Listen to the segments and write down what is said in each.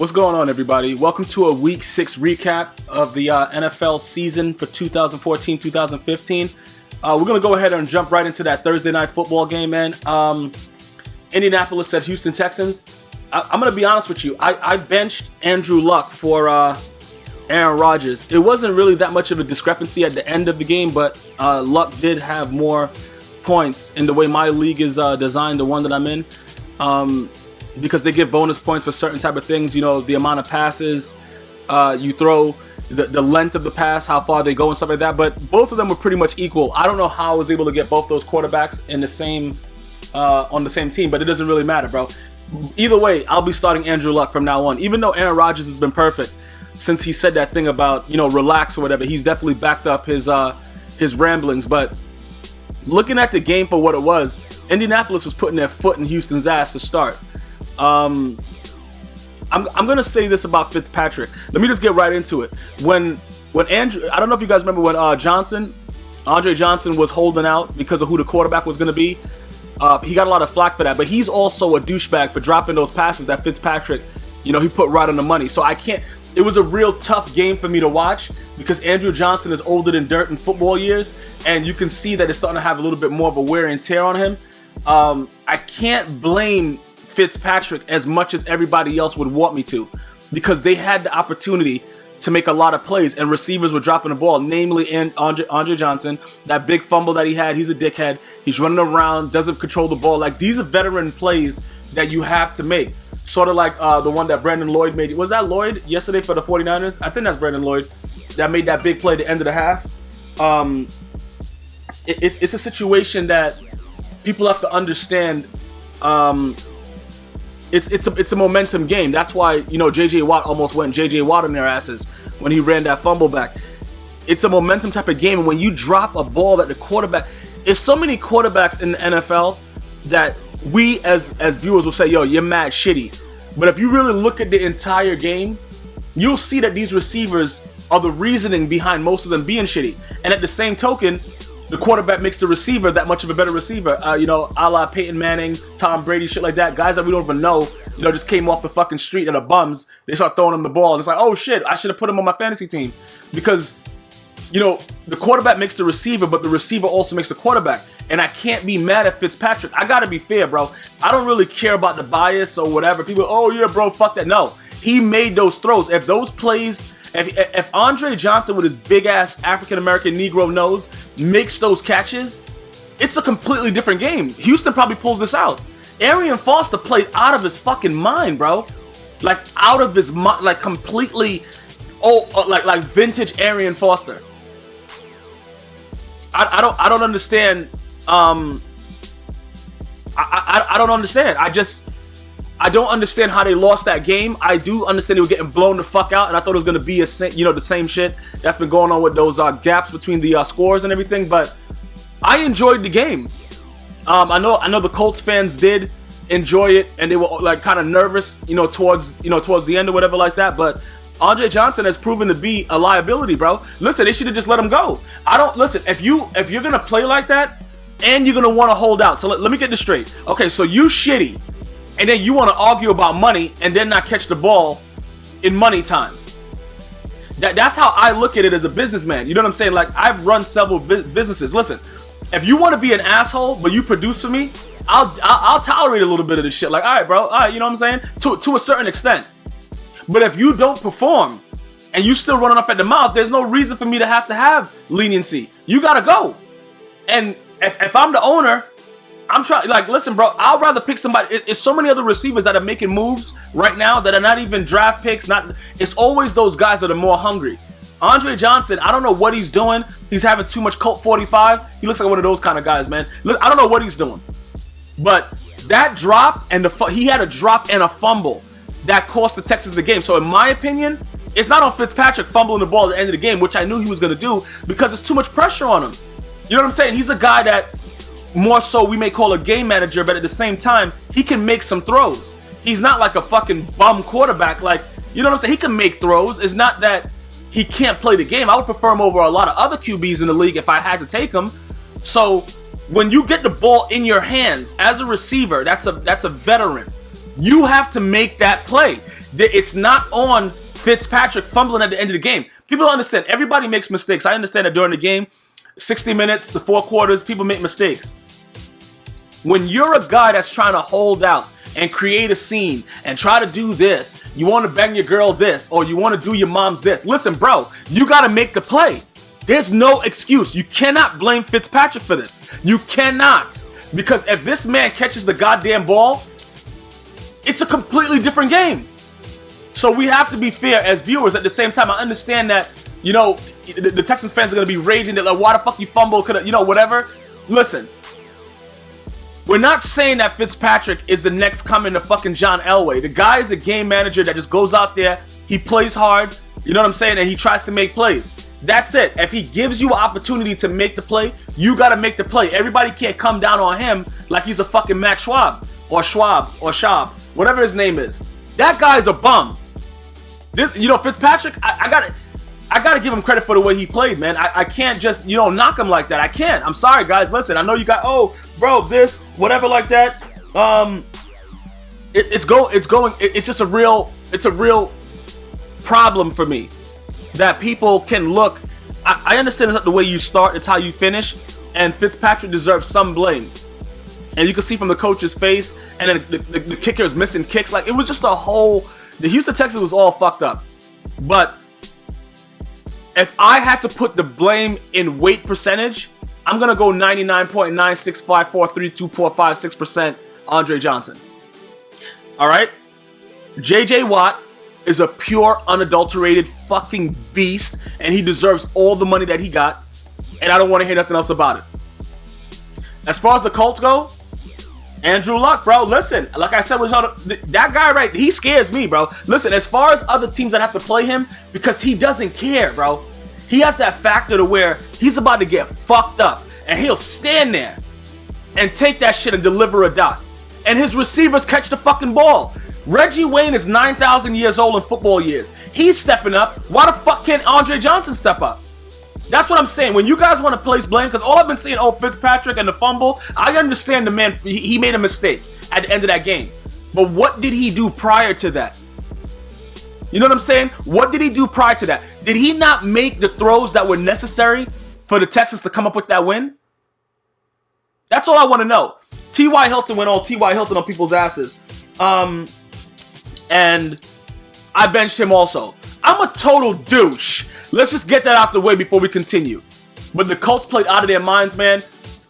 What's going on, everybody? Welcome to a Week 6 recap of the NFL season for 2014-2015. We're going to go ahead and jump right into that Thursday night football game, man. Indianapolis at Houston Texans. I'm going to be honest with you. I benched Andrew Luck for Aaron Rodgers. It wasn't really that much of a discrepancy at the end of the game, but Luck did have more points in the way my league is designed, the one that I'm in. Because they give bonus points for certain type of things, you know, the amount of passes you throw, the length of the pass, how far they go and stuff like that. But both of them were pretty much equal. I don't know how I was able to get both those quarterbacks in the same on the same team, but it doesn't really matter, bro. Either way, I'll be starting Andrew Luck from now on. Even though Aaron Rodgers has been perfect since he said that thing about, you know, relax or whatever, he's definitely backed up his ramblings. But looking at the game for what it was, Indianapolis was putting their foot in Houston's ass to start. I'm gonna say this about Fitzpatrick. Let me just get right into it. When Andrew, I don't know if you guys remember when Andre Johnson was holding out because of who the quarterback was gonna be. He got a lot of flack for that, but he's also a douchebag for dropping those passes that Fitzpatrick, you know, he put right on the money. So it was a real tough game for me to watch because Andrew Johnson is older than dirt in football years, and you can see that it's starting to have a little bit more of a wear and tear on him. I can't blame Fitzpatrick as much as everybody else would want me to, because they had the opportunity to make a lot of plays and receivers were dropping the ball, namely Andre Johnson. That big fumble that he had, he's a dickhead. He's running around, doesn't control the ball. Like, these are veteran plays that you have to make. Sort of like the one that Brandon Lloyd made. Was that Lloyd yesterday for the 49ers? I think that's Brandon Lloyd that made that big play at the end of the half. It's a situation that people have to understand. It's a momentum game. That's why, you know, J.J. Watt almost went J.J. Watt on their asses when he ran that fumble back. It's a momentum type of game, and when you drop a ball that the quarterback... There's so many quarterbacks in the NFL that we as viewers will say, yo, you're mad shitty. But if you really look at the entire game, you'll see that these receivers are the reasoning behind most of them being shitty. And at the same token, the quarterback makes the receiver that much of a better receiver. You know, a la Peyton Manning, Tom Brady, shit like that. Guys that we don't even know, you know, just came off the fucking street and are bums. They start throwing them the ball. And it's like, oh shit, I should have put him on my fantasy team. Because, you know, the quarterback makes the receiver, but the receiver also makes the quarterback. And I can't be mad at Fitzpatrick. I gotta be fair, bro. I don't really care about the bias or whatever. People, oh yeah, bro, fuck that. No, he made those throws. If those plays... If Andre Johnson with his big-ass African-American Negro nose makes those catches, it's a completely different game. Houston probably pulls this out. Arian Foster played out of his fucking mind, bro. Like, out of his mind, like, completely, like vintage Arian Foster. I don't understand. I don't understand. I don't understand how they lost that game. I do understand they were getting blown the fuck out, and I thought it was going to be the same shit that's been going on with those gaps between the scores and everything. But I enjoyed the game. I know the Colts fans did enjoy it, and they were like kind of nervous, towards the end or whatever like that. But Andre Johnson has proven to be a liability, bro. Listen, they should have just let him go. If you're gonna play like that, and you're gonna want to hold out. So let me get this straight. Okay, so you shitty. And then you want to argue about money and then not catch the ball in money time. That's how I look at it as a businessman. You know what I'm saying? Like, I've run several businesses. Listen, if you want to be an asshole, but you produce for me, I'll tolerate a little bit of this shit. Like, all right, bro. All right, you know what I'm saying? To a certain extent. But if you don't perform and you still running off at the mouth, there's no reason for me to have leniency. You got to go. And if I'm the owner... I'm trying, like, listen, bro, I'd rather pick somebody. It's so many other receivers that are making moves right now that are not even draft picks. It's always those guys that are more hungry. Andre Johnson, I don't know what he's doing. He's having too much Colt 45. He looks like one of those kind of guys, man. Look, I don't know what he's doing. But that drop, and he had a drop and a fumble that cost the Texans the game. So in my opinion, it's not on Fitzpatrick fumbling the ball at the end of the game, which I knew he was going to do, because there's too much pressure on him. You know what I'm saying? He's a guy that... more so we may call a game manager, but at the same time, he can make some throws. He's not like a fucking bum quarterback. Like, you know what I'm saying? He can make throws. It's not that he can't play the game. I would prefer him over a lot of other QBs in the league if I had to take him. So when you get the ball in your hands as a receiver, that's a veteran. You have to make that play. It's not on Fitzpatrick fumbling at the end of the game. People don't understand. Everybody makes mistakes. I understand that during the game, 60 minutes, the 4 quarters, people make mistakes. When you're a guy that's trying to hold out and create a scene and try to do this, you want to bang your girl this, or you want to do your mom's this. Listen, bro, you got to make the play. There's no excuse. You cannot blame Fitzpatrick for this. You cannot. Because if this man catches the goddamn ball, it's a completely different game. So we have to be fair as viewers. At the same time, I understand that, you know, the Texans fans are going to be raging. They're like, why the fuck you fumble? Could have, you know, whatever. Listen. We're not saying that Fitzpatrick is the next coming to fucking John Elway. The guy is a game manager that just goes out there, he plays hard, you know what I'm saying, and he tries to make plays. That's it. If he gives you an opportunity to make the play, you got to make the play. Everybody can't come down on him like he's a fucking Max Schwab, whatever his name is. That guy's a bum. This, you know, Fitzpatrick, I gotta give him credit for the way he played, man. I can't just, you know, knock him like that. I can't. I'm sorry, guys. Listen, I know you got, oh, bro, this, whatever like that. It's just a real problem for me that people can look. I understand it's not the way you start, it's how you finish, and Fitzpatrick deserves some blame. And you can see from the coach's face, and then the kicker is missing kicks. Like, it was just the Houston Texans was all fucked up. But if I had to put the blame in weight percentage, I'm going to go 99.965432456% Andre Johnson. All right? J.J. Watt is a pure, unadulterated fucking beast, and he deserves all the money that he got, and I don't want to hear nothing else about it. As far as the Colts go, Andrew Luck, bro, listen, like I said, that guy right, he scares me, bro. Listen, as far as other teams that have to play him, because he doesn't care, bro. He has that factor to where he's about to get fucked up, and he'll stand there and take that shit and deliver a dot. And his receivers catch the fucking ball. Reggie Wayne is 9,000 years old in football years. He's stepping up. Why the fuck can't Andre Johnson step up? That's what I'm saying. When you guys want to place blame, because all I've been saying, oh, Fitzpatrick and the fumble, I understand the man, he made a mistake at the end of that game. But what did he do prior to that? You know what I'm saying? What did he do prior to that? Did he not make the throws that were necessary for the Texans to come up with that win? That's all I want to know. T.Y. Hilton went all T.Y. Hilton on people's asses. And I benched him also. I'm a total douche. Let's just get that out the way before we continue. But the Colts played out of their minds, man.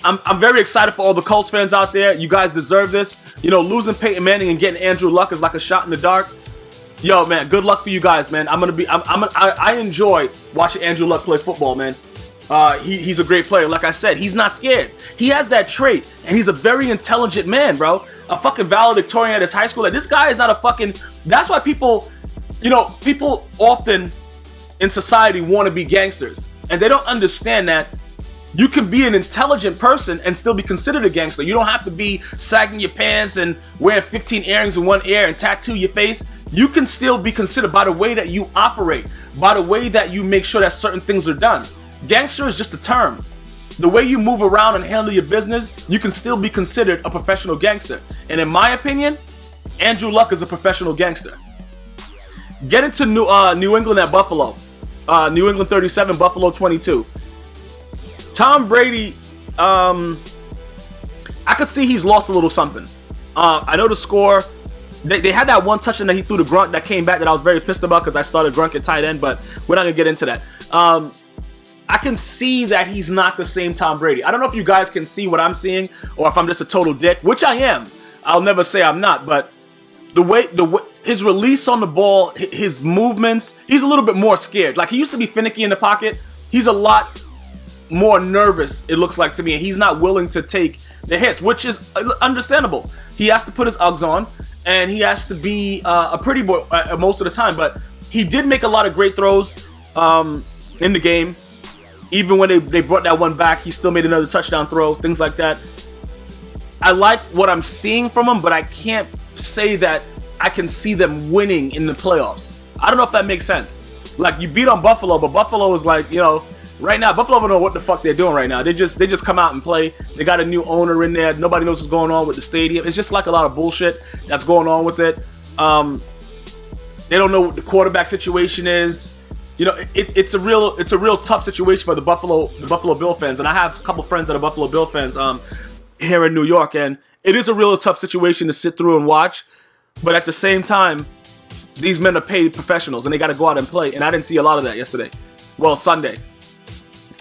I'm very excited for all the Colts fans out there. You guys deserve this. You know, losing Peyton Manning and getting Andrew Luck is like a shot in the dark. Yo, man, good luck for you guys, man. I enjoy watching Andrew Luck play football, man. He's a great player. Like I said, he's not scared. He has that trait, and he's a very intelligent man, bro. A fucking valedictorian at his high school. Like, this guy is not a fucking... That's why people, you know, people often in society want to be gangsters, and they don't understand that you can be an intelligent person and still be considered a gangster. You don't have to be sagging your pants and wearing 15 earrings in one ear and tattoo your face. You can still be considered by the way that you operate, by the way that you make sure that certain things are done. Gangster is just a term. The way you move around and handle your business, you can still be considered a professional gangster. And in my opinion, Andrew Luck is a professional gangster. Get into New England at Buffalo. New England 37, Buffalo 22. Tom Brady, I could see he's lost a little something. I know the score. They had that one touchdown that he threw to Grunt that came back that I was very pissed about because I started Grunt at tight end, but we're not going to get into that. I can see that he's not the same Tom Brady. I don't know if you guys can see what I'm seeing or if I'm just a total dick, which I am. I'll never say I'm not, but the way his release on the ball, his movements, he's a little bit more scared. Like, he used to be finicky in the pocket. He's a lot more nervous, it looks like to me, and he's not willing to take the hits, which is understandable. He has to put his Uggs on, and he has to be a pretty boy most of the time, but he did make a lot of great throws in the game. Even when they brought that one back, he still made another touchdown throw, things like that. I like what I'm seeing from him, but I can't say that I can see them winning in the playoffs. I don't know if that makes sense. Like, you beat on Buffalo, but Buffalo is like, you know, right now, Buffalo don't know what the fuck they're doing right now. They just come out and play. They got a new owner in there. Nobody knows what's going on with the stadium. It's just like a lot of bullshit that's going on with it. They don't know what the quarterback situation is. You know, it's a real tough situation for the Buffalo Bill fans. And I have a couple friends that are Buffalo Bill fans here in New York, and it is a real tough situation to sit through and watch. But at the same time, these men are paid professionals and they got to go out and play. And I didn't see a lot of that yesterday. Well, Sunday.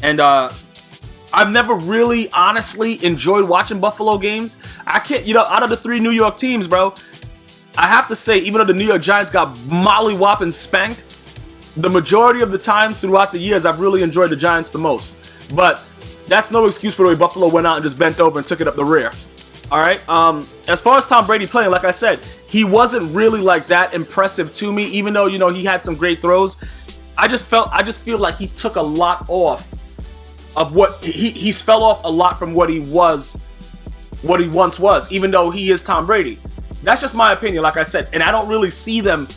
And I've never really honestly enjoyed watching Buffalo games. I can't, out of the 3 New York teams, bro, I have to say, even though the New York Giants got mollywhopped and spanked, the majority of the time throughout the years, I've really enjoyed the Giants the most. But that's no excuse for the way Buffalo went out and just bent over and took it up the rear. All right. As far as Tom Brady playing, like I said, he wasn't really like that impressive to me, even though, he had some great throws. I just feel like he took a lot off of what he's fell off a lot from what he once was, even though he is Tom Brady. That's just my opinion, like I said. And I don't really see them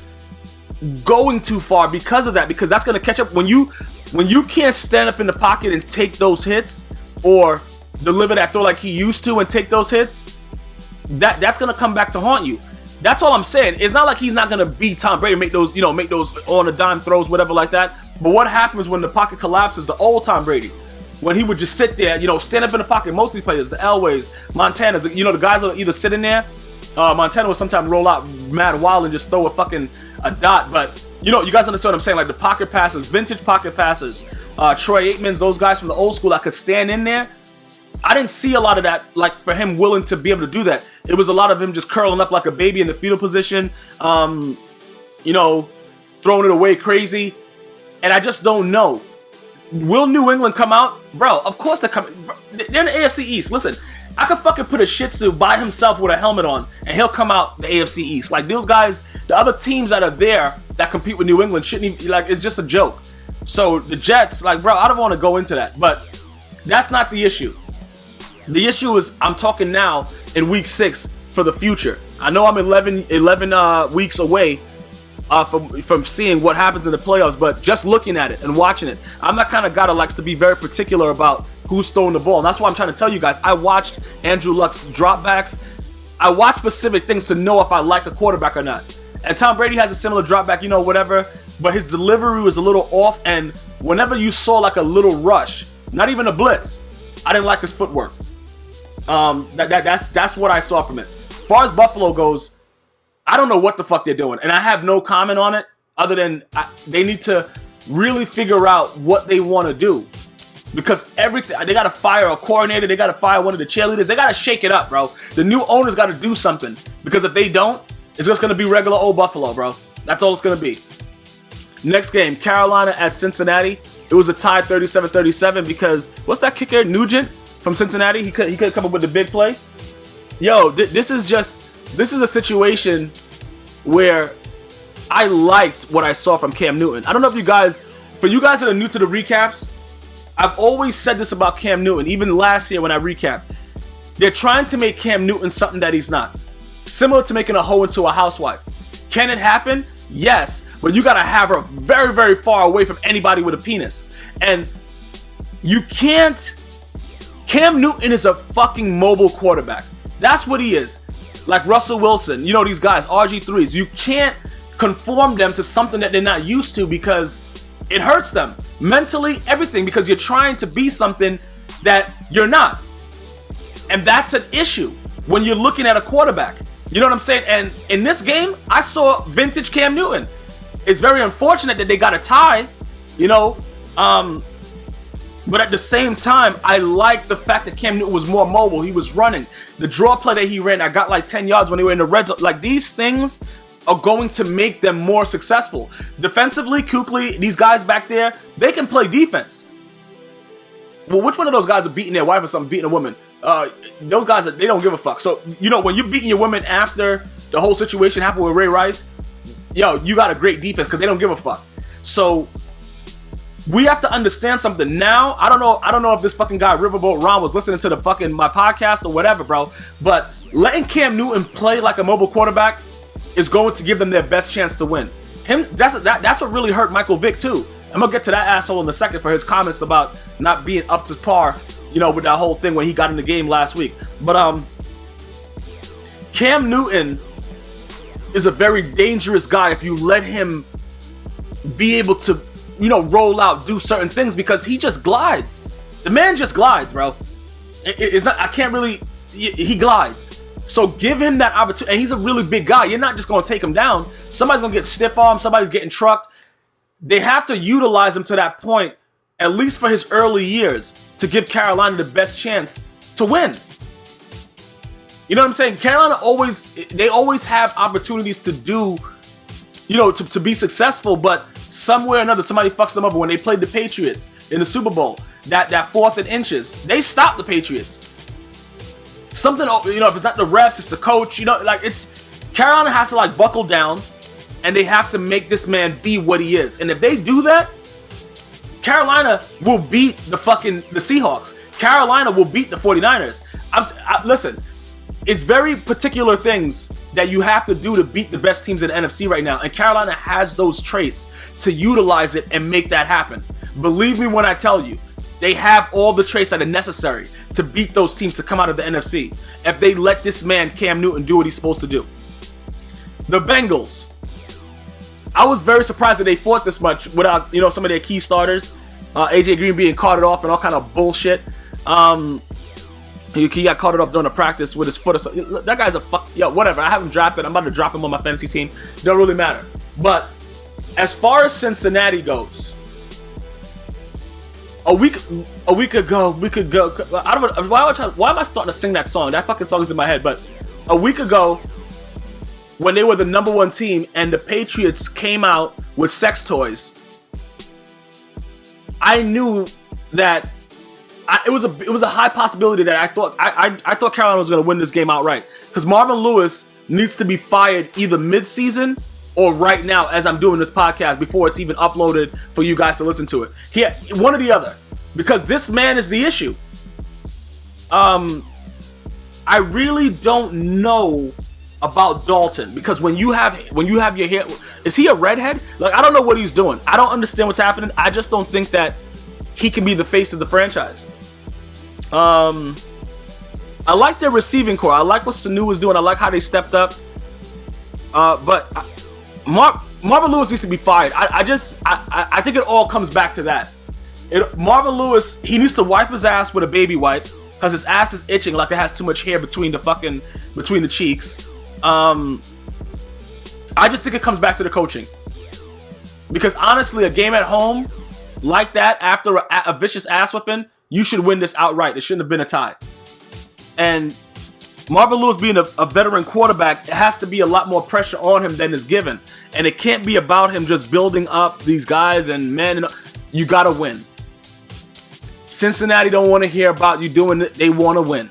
going too far because of that, because that's going to catch up when you can't stand up in the pocket and take those hits or deliver that throw like he used to and take those hits. That's going to come back to haunt you. That's all I'm saying. It's not like he's not going to be Tom Brady, make those on the dime throws, whatever like that. But what happens when the pocket collapses? The old Tom Brady, when he would just sit there, stand up in the pocket. Most of these players, the Elways, Montanas, the guys that are either sitting there. Montana would sometimes roll out mad wild and just throw a dot. But, you guys understand what I'm saying? Like the pocket passes, vintage pocket passes. Troy Aikman's, those guys from the old school that could stand in there. I didn't see a lot of that, like for him willing to be able to do that. It was a lot of him just curling up like a baby in the fetal position, throwing it away crazy. And I just don't know. Will New England come out? Bro, of course they're coming. They're in the AFC East. Listen, I could fucking put a Shih Tzu by himself with a helmet on, and he'll come out the AFC East. Like, those guys, the other teams that are there that compete with New England shouldn't even, it's just a joke. So, the Jets, bro, I don't want to go into that. But that's not the issue. The issue is I'm talking now in week 6 for the future. I know I'm 11 weeks away from seeing what happens in the playoffs, but just looking at it and watching it, I'm that kind of guy that likes to be very particular about who's throwing the ball. And that's why I'm trying to tell you guys, I watched Andrew Luck's dropbacks. I watch specific things to know if I like a quarterback or not. And Tom Brady has a similar dropback, whatever, but his delivery was a little off. And whenever you saw like a little rush, not even a blitz, I didn't like his footwork. That's what I saw from it. As far as Buffalo goes, I don't know what the fuck they're doing, and I have no comment on it other than they need to really figure out what they want to do, because everything, they got to fire a coordinator, they got to fire one of the cheerleaders, they got to shake it up, bro. The new owner's got to do something, because if they don't, it's just going to be regular old Buffalo, bro. That's all it's going to be. Next game, Carolina at Cincinnati. It was a tie 37-37 because what's that kicker, Nugent from Cincinnati? He could come up with the big play. Yo, this is a situation where I liked what I saw from Cam Newton. I don't know if for you guys that are new to the recaps, I've always said this about Cam Newton, even last year when I recapped. They're trying to make Cam Newton something that he's not. Similar to making a hoe into a housewife. Can it happen? Yes, but you gotta have her very, very far away from anybody with a penis. And you can't. Cam Newton is a fucking mobile quarterback. That's what he is. Like Russell Wilson, these guys, RG3s. You can't conform them to something that they're not used to because it hurts them. Mentally, everything, because you're trying to be something that you're not. And that's an issue when you're looking at a quarterback. You know what I'm saying? And in this game, I saw vintage Cam Newton. It's very unfortunate that they got a tie, but at the same time, I like the fact that Cam Newton was more mobile. He was running. The draw play that he ran, I got like 10 yards when they were in the red zone. Like, these things are going to make them more successful. Defensively, Kuechly, these guys back there, they can play defense. Well, which one of those guys are beating their wife or something, beating a woman? Those guys, they don't give a fuck. So, when you're beating your women after the whole situation happened with Ray Rice, you got a great defense because they don't give a fuck. So, we have to understand something now. I don't know if this fucking guy Riverboat Ron was listening to my podcast or whatever, bro. But letting Cam Newton play like a mobile quarterback is going to give them their best chance to win. That's what really hurt Michael Vick too. I'm gonna get to that asshole in a second for his comments about not being up to par, with that whole thing when he got in the game last week. But Cam Newton is a very dangerous guy if you let him be able to, roll out, do certain things, because he just glides. The man just glides, bro. It's not, I can't really, he glides. So give him that opportunity. And he's a really big guy. You're not just going to take him down. Somebody's going to get stiff armed. Somebody's getting trucked. They have to utilize him to that point, at least for his early years, to give Carolina the best chance to win. You know what I'm saying? Carolina always have opportunities to do, to be successful, but somewhere or another, somebody fucks them over. When they played the Patriots in the Super Bowl, that 4th and inches, they stopped the Patriots. Something, if it's not the refs, it's the coach, Carolina has to buckle down, and they have to make this man be what he is. And if they do that, Carolina will beat the Seahawks. Carolina will beat the 49ers. Listen, it's very particular things that you have to do to beat the best teams in the NFC right now. And Carolina has those traits to utilize it and make that happen. Believe me when I tell you, they have all the traits that are necessary to beat those teams to come out of the NFC if they let this man, Cam Newton, do what he's supposed to do. The Bengals. I was very surprised that they fought this much without, some of their key starters. AJ Green being carted off and all kind of bullshit. He got carted off during the practice with his foot or something. That guy's whatever. I haven't drafted. I'm about to drop him on my fantasy team. Don't really matter. But as far as Cincinnati goes, a week ago, we could go. I don't know why am I starting to sing that song? That fucking song is in my head. But a week ago, when they were the number 1 team and the Patriots came out with sex toys, I knew that it was a high possibility that I thought Carolina was going to win this game outright, because Marvin Lewis needs to be fired either mid-season or right now as I'm doing this podcast before it's even uploaded for you guys to listen to it. One or the other, because this man is the issue. I really don't know about Dalton, because when you have your hair, is he a redhead? I don't know what he's doing. I don't understand what's happening. I just don't think that he can be the face of the franchise. I like their receiving core. I like what Sanu was doing. I like how they stepped up. But Marvin Lewis needs to be fired. I think it all comes back to that. Marvin Lewis, he needs to wipe his ass with a baby wipe, because his ass is itching like it has too much hair between the cheeks. I just think it comes back to the coaching. Because honestly, a game at home like that, after a vicious ass whipping, you should win this outright. It shouldn't have been a tie. And Marvin Lewis being a veteran quarterback, it has to be a lot more pressure on him than is given. And it can't be about him just building up these guys and men. You got to win. Cincinnati don't want to hear about you doing it. They want to win.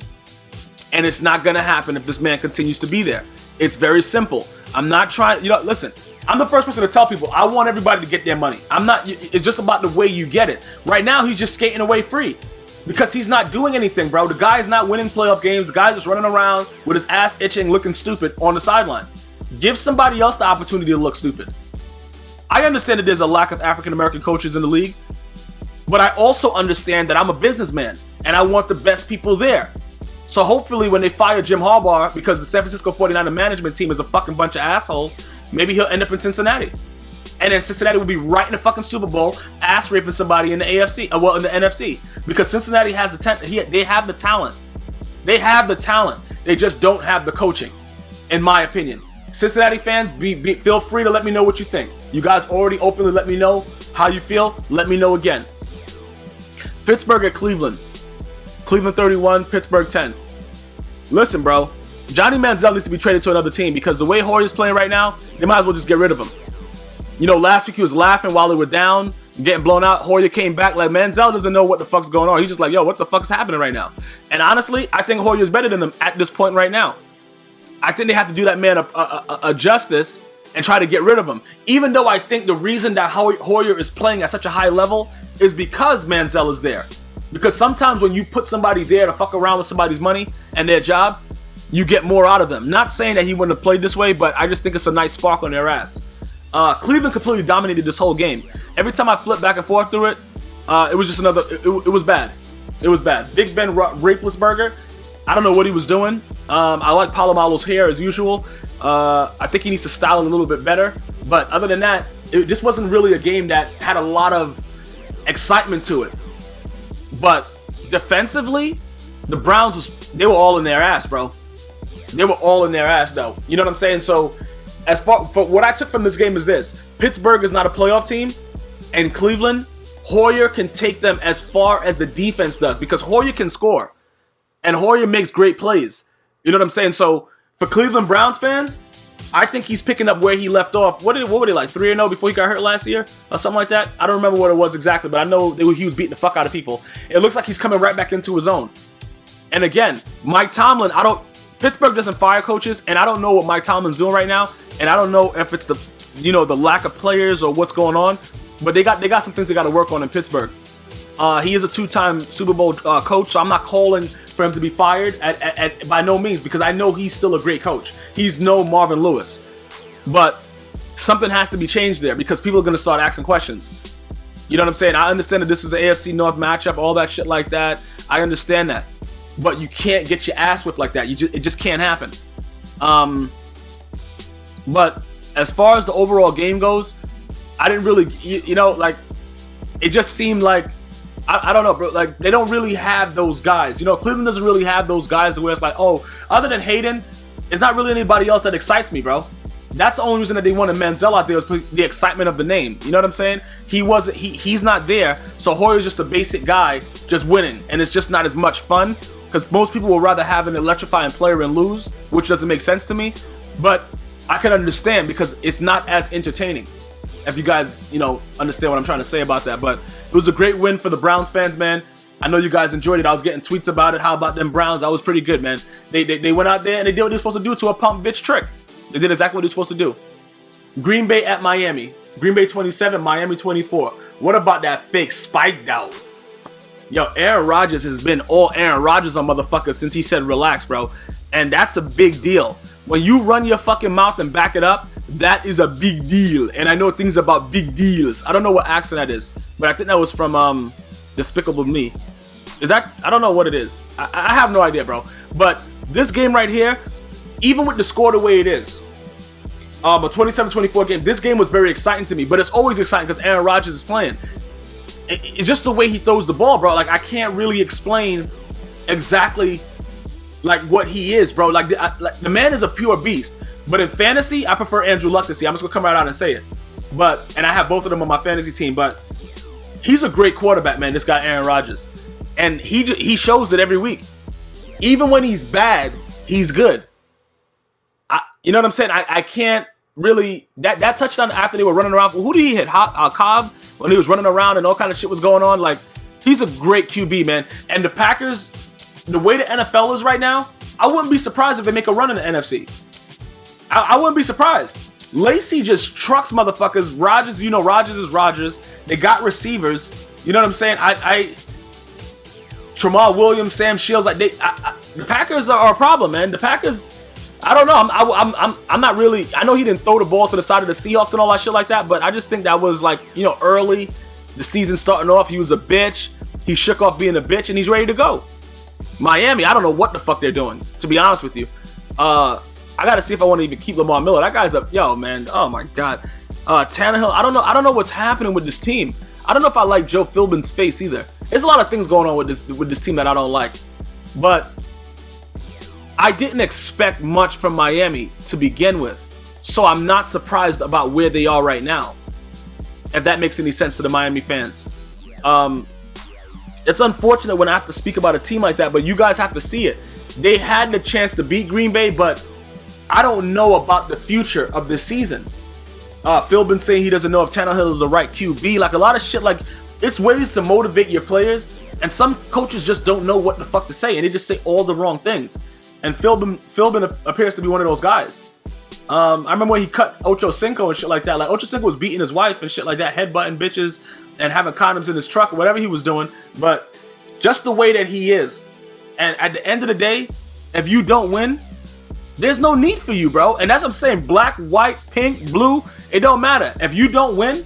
And it's not going to happen if this man continues to be there. It's very simple. I'm not trying, listen, I'm the first person to tell people I want everybody to get their money. It's just about the way you get it. Right now, he's just skating away free because he's not doing anything, bro. The guy's not winning playoff games. The guy's just running around with his ass itching, looking stupid on the sideline. Give somebody else the opportunity to look stupid. I understand that there's a lack of African-American coaches in the league, but I also understand that I'm a businessman and I want the best people there. So hopefully when they fire Jim Harbaugh, because the San Francisco 49er management team is a fucking bunch of assholes, maybe he'll end up in Cincinnati. And then Cincinnati will be right in the fucking Super Bowl, ass raping somebody in the AFC, in the NFC. Because Cincinnati has they have the talent. They have the talent. They just don't have the coaching, in my opinion. Cincinnati fans, feel free to let me know what you think. You guys already openly let me know how you feel. Let me know again. Pittsburgh at Cleveland. Cleveland 31, Pittsburgh 10. Listen, bro. Johnny Manziel needs to be traded to another team, because the way Hoyer's playing right now, they might as well just get rid of him. Last week he was laughing while they were down, getting blown out. Hoyer came back like, Manziel doesn't know what the fuck's going on. He's just like, yo, what the fuck's happening right now? And honestly, I think Hoyer's better than him at this point right now. I think they have to do that man a justice and try to get rid of him. Even though I think the reason that Hoyer is playing at such a high level is because Manziel is there. Because sometimes when you put somebody there to fuck around with somebody's money and their job, you get more out of them. Not saying that he wouldn't have played this way, but I just think it's a nice spark on their ass. Cleveland completely dominated this whole game. Every time I flipped back and forth through it, it was just another, it was bad. It was bad. Big Ben Rapelessberger, I don't know what he was doing. I like Palomalo's hair as usual. I think he needs to style it a little bit better. But other than that, this wasn't really a game that had a lot of excitement to it. But defensively, the Browns, they were all in their ass, bro. They were all in their ass, though. You know what I'm saying? So, as far for what I took from this game is this: Pittsburgh is not a playoff team, and Cleveland, Hoyer can take them as far as the defense does, because Hoyer can score, and Hoyer makes great plays. You know what I'm saying? So, for Cleveland Browns fans, I think he's picking up where he left off. What were they like, 3-0 before he got hurt last year? Or something like that? I don't remember what it was exactly, but I know he was beating the fuck out of people. It looks like he's coming right back into his own. And again, Mike Tomlin, Pittsburgh doesn't fire coaches, and I don't know what Mike Tomlin's doing right now, and I don't know if it's the lack of players or what's going on, but they got some things they got to work on in Pittsburgh. He is a 2-time Super Bowl coach, so I'm not calling for him to be fired at by no means, because I know he's still a great coach. He's no Marvin Lewis, but something has to be changed there, because people are going to start asking questions. You know what I'm saying? I understand that this is an AFC North matchup, all that shit like that. I understand that. But you can't get your ass whipped like that. It just can't happen. But as far as the overall game goes, I didn't really, it just seemed like, I don't know, bro. Like, they don't really have those guys. Cleveland doesn't really have those guys where it's like, oh, other than Hayden, there's not really anybody else that excites me, bro. That's the only reason that they wanted Manziel out there, was the excitement of the name. You know what I'm saying? He's not there, so Hoyer's just a basic guy just winning, and it's just not as much fun, because most people would rather have an electrifying player and lose, which doesn't make sense to me. But I can understand, because it's not as entertaining, if you guys, understand what I'm trying to say about that. But it was a great win for the Browns fans, man. I know you guys enjoyed it. I was getting tweets about it. How about them Browns? That was pretty good, man. They went out there and they did what they were supposed to do to a pump bitch trick. They did exactly what they were supposed to do. Green Bay at Miami. Green Bay 27, Miami 24. What about that fake spike out? Yo, Aaron Rodgers has been all Aaron Rodgers on motherfuckers since he said relax, bro. And that's a big deal. When you run your fucking mouth and back it up, that is a big deal. And I know things about big deals. I don't know what accent that is, but I think that was from Despicable Me. Is that? I don't know what it is. I have no idea, bro. But this game right here, even with the score the way it is, a 27-24 game, this game was very exciting to me. But it's always exciting because Aaron Rodgers is playing. It's just the way he throws the ball, bro. Like, I can't really explain exactly like what he is, bro. Like the man is a pure beast. But in fantasy, I prefer Andrew Luck to see. I'm just gonna come right out and say it. And I have both of them on my fantasy team. But he's a great quarterback, man. This guy Aaron Rodgers, and he shows it every week. Even when he's bad, he's good. You know what I'm saying? I can't really that touchdown after they were running around. Who did he hit? Cobb, when he was running around and all kind of shit was going on. Like, he's a great QB, man. And the Packers, the way the NFL is right now, I wouldn't be surprised if they make a run in the NFC. I wouldn't be surprised. Lacey just trucks motherfuckers. Rodgers, Rodgers is Rodgers. They got receivers. You know what I'm saying? Tramar Williams, Sam Shields, like the Packers are a problem, man. The Packers, I don't know. I'm not really. I know he didn't throw the ball to the side of the Seahawks and all that shit like that, but I just think that was like, early. The season starting off, he was a bitch. He shook off being a bitch, and he's ready to go. Miami, I don't know what the fuck they're doing, to be honest with you. I gotta see if I want to even keep Lamar Miller. That guy's up, yo, man. Oh my god. Tannehill, I don't know what's happening with this team. I don't know if I like Joe Philbin's face either. There's a lot of things going on with this team that I don't like. But I didn't expect much from Miami to begin with. So I'm not surprised about where they are right now, if that makes any sense to the Miami fans. It's unfortunate when I have to speak about a team like that, but you guys have to see it. They had the chance to beat Green Bay, but I don't know about the future of this season. Philbin saying he doesn't know if Tannehill is the right QB. Like, a lot of shit, like, it's ways to motivate your players, and some coaches just don't know what the fuck to say, and they just say all the wrong things. And Philbin appears to be one of those guys. I remember when he cut Ocho Cinco and shit like that. Like, Ocho Cinco was beating his wife and shit like that, headbutting bitches and having condoms in his truck or whatever he was doing. But just the way that he is. And at the end of the day, if you don't win, there's no need for you, bro. And that's what I'm saying. Black, white, pink, blue, it don't matter. If you don't win,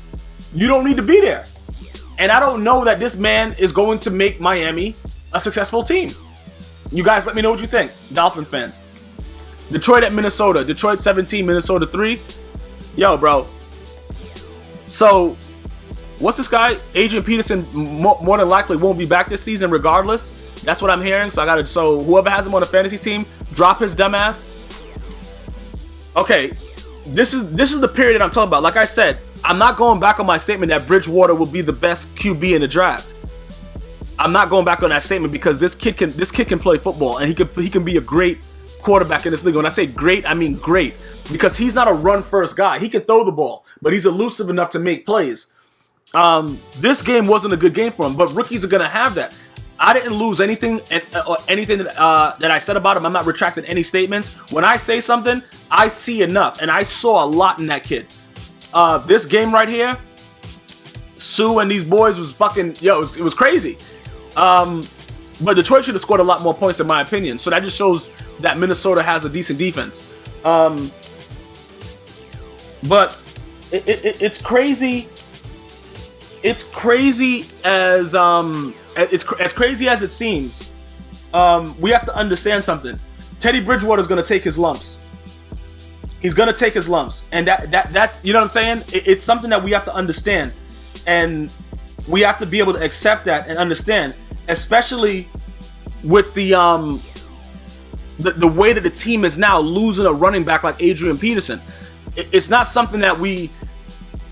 you don't need to be there. And I don't know that this man is going to make Miami a successful team. You guys let me know what you think, Dolphin fans. Detroit at Minnesota. Detroit 17, Minnesota 3. Yo, bro. So, what's this guy? Adrian Peterson more than likely won't be back this season regardless. That's what I'm hearing. So whoever has him on a fantasy team, drop his dumb ass. Okay, this is the period that I'm talking about. Like I said, I'm not going back on my statement that Bridgewater will be the best QB in the draft. I'm not going back on that statement because this kid can play football and he can be a great quarterback in this league. When I say great, I mean great, because he's not a run first guy. He can throw the ball, but he's elusive enough to make plays. This game wasn't a good game for him, but rookies are gonna have that. I didn't lose anything that I said about him. I'm not retracting any statements. When I say something, I see enough, and I saw a lot in that kid. This game right here, Sue and these boys was fucking, it was crazy. But Detroit should have scored a lot more points in my opinion. So that just shows that Minnesota has a decent defense. But it's crazy. It's crazy as crazy as it seems. We have to understand something. Teddy Bridgewater is going to take his lumps. He's going to take his lumps, and that's, you know what I'm saying? It's something that we have to understand, and we have to be able to accept that and understand, especially with the way that the team is now losing a running back like Adrian Peterson. It's not something that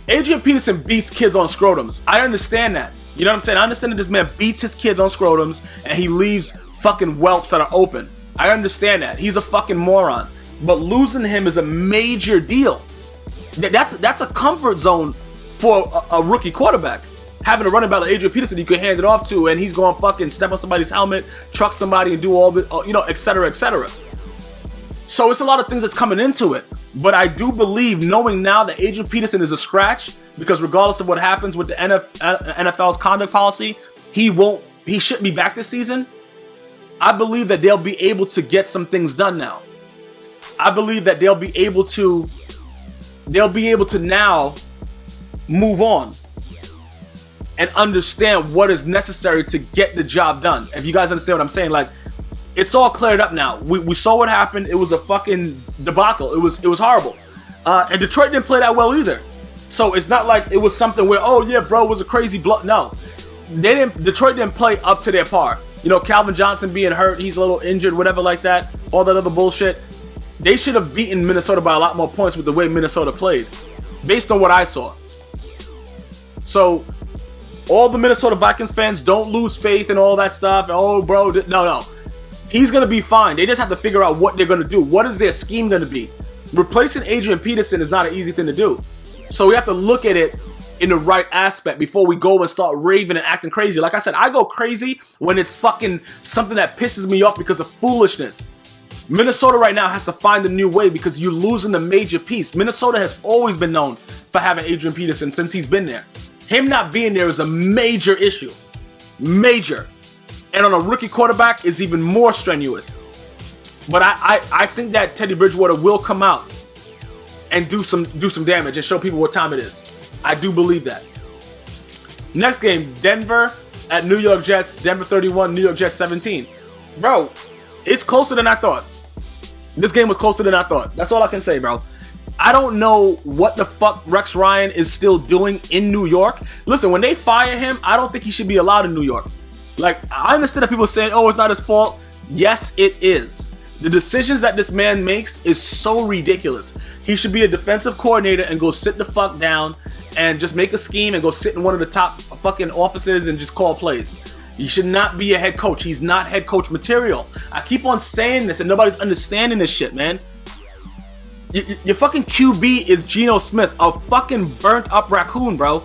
Adrian Peterson beats kids on scrotums. I understand that. You know what I'm saying? I understand that this man beats his kids on scrotums and he leaves fucking whelps that are open. I understand that. He's a fucking moron. But losing him is a major deal. That's a comfort zone for a rookie quarterback. Having a running back like Adrian Peterson you can hand it off to, and he's going to fucking step on somebody's helmet, truck somebody, and do all the, et cetera, et cetera. So it's a lot of things that's coming into it. But I do believe, knowing now that Adrian Peterson is a scratch, because regardless of what happens with the NFL's conduct policy, he shouldn't be back this season. I believe that they'll be able to get some things done now. I believe that they'll be able to now move on and understand what is necessary to get the job done. If you guys understand what I'm saying, like, it's all cleared up now. We saw what happened. It was a fucking debacle. It was horrible. And Detroit didn't play that well either. So it's not like it was something where, oh yeah, bro, it was a crazy blow. No, Detroit didn't play up to their par. Calvin Johnson being hurt, he's a little injured, whatever like that, all that other bullshit. They should have beaten Minnesota by a lot more points with the way Minnesota played, based on what I saw. So all the Minnesota Vikings fans, don't lose faith and all that stuff. Oh, bro, no. He's going to be fine. They just have to figure out what they're going to do. What is their scheme going to be? Replacing Adrian Peterson is not an easy thing to do. So we have to look at it in the right aspect before we go and start raving and acting crazy. Like I said, I go crazy when it's fucking something that pisses me off because of foolishness. Minnesota right now has to find a new way because you're losing the major piece. Minnesota has always been known for having Adrian Peterson since he's been there. Him not being there is a major issue. Major. And on a rookie quarterback is even more strenuous. But I think that Teddy Bridgewater will come out and do some damage and show people what time it is. I do believe that. Next game, Denver at New York Jets. Denver 31, New York Jets 17. Bro, it's closer than I thought. This game was closer than I thought. That's all I can say, bro. I don't know what the fuck Rex Ryan is still doing in New York. Listen, when they fire him, I don't think he should be allowed in New York. Like, I understand that people are saying, oh, it's not his fault. Yes, it is. The decisions that this man makes is so ridiculous. He should be a defensive coordinator and go sit the fuck down and just make a scheme and go sit in one of the top fucking offices and just call plays. He should not be a head coach. He's not head coach material. I keep on saying this and nobody's understanding this shit, man. Your fucking QB is Geno Smith, a fucking burnt up raccoon, bro.